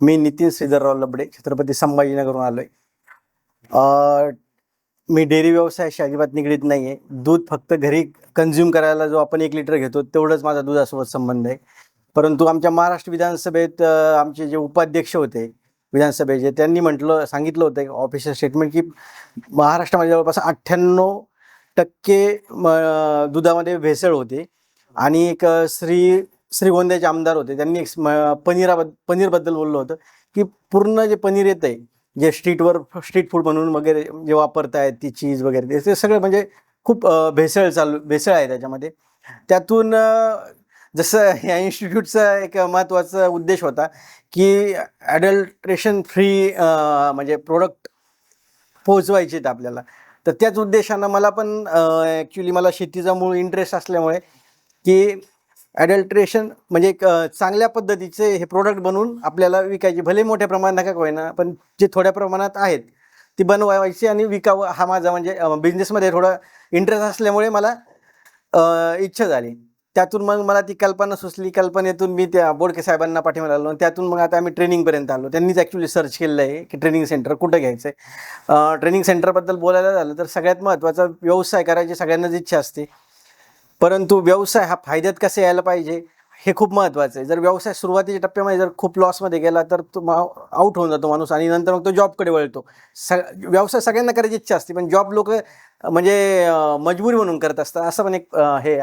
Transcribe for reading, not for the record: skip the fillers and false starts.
मी नितीन श्रीधरराव लबडे छत्रपती संभाजीनगरहून आलोय. अ, मी डेअरी व्यवसायाशी अजिबात निगडीत नाही आहे. दूध फक्त घरी कन्झ्युम करायला जो आपण 1 लिटर घेतो तेवढंच माझा दुधासोबत संबंध आहे. परंतु आमच्या महाराष्ट्र विधानसभेत आमचे जे उपाध्यक्ष होते विधानसभेचे, त्यांनी सांगितलं होतं ऑफिशियल स्टेटमेंट की महाराष्ट्रामध्ये जवळपास 98% दुधामध्ये भेसळ होते. आणि एक श्रीगोंद्याचे आमदार होते, त्यांनी पनीरबद्दल बोललं होतं की पूर्ण जे पनीर येतं आहे, जे स्ट्रीट फूड म्हणून वगैरे जे वापरतायत ती चीज वगैरे, ते सगळं म्हणजे खूप भेसळ आहे त्याच्यामध्ये. त्यातून जसं या इन्स्टिट्यूटचा एक महत्त्वाचा उद्देश होता की ॲडल्ट्रेशन फ्री म्हणजे प्रोडक्ट पोहोचवायचे आहेत आपल्याला. तर त्याच उद्देशानं मला पण ॲक्च्युली मला शेतीचा मूळ इंटरेस्ट असल्यामुळे की ॲडल्ट्रेशन म्हणजे एक चांगल्या पद्धतीचे हे प्रोडक्ट बनवून आपल्याला विकायचे, भले मोठ्या प्रमाणात नका का होईना, पण जे थोड्या प्रमाणात आहेत ती बनवायची आणि विकावं, हा माझा म्हणजे बिझनेसमध्ये थोडा इंटरेस्ट असल्यामुळे मला इच्छा झाली. त्यातून मग मला ती कल्पना सुचली. कल्पनेतून मी त्या बोडके साहेबांना पाठिंबा आलो. त्यातून मग आता आम्ही ट्रेनिंगपर्यंत आलो. त्यांनीच ॲक्च्युली सर्च केलेलं आहे की ट्रेनिंग सेंटर कुठं घ्यायचं आहे. ट्रेनिंग सेंटरबद्दल बोलायला झालं तर सगळ्यात महत्त्वाचा, व्यवसाय करायची सगळ्यांनाच इच्छा असते, परंतु व्यवसाय हा फायद्यात कसं यायला पाहिजे हे खूप महत्त्वाचं आहे. जर व्यवसाय सुरुवातीच्या टप्प्यामध्ये जर खूप लॉसमध्ये गेला तर तो आउट होऊन जातो माणूस आणि नंतर मग तो जॉबकडे वळतो. व्यवसाय सगळ्यांना करायची इच्छा असते, पण जॉब लोक म्हणजे मजबुरी म्हणून करत असतात, असं पण एक हे आहे.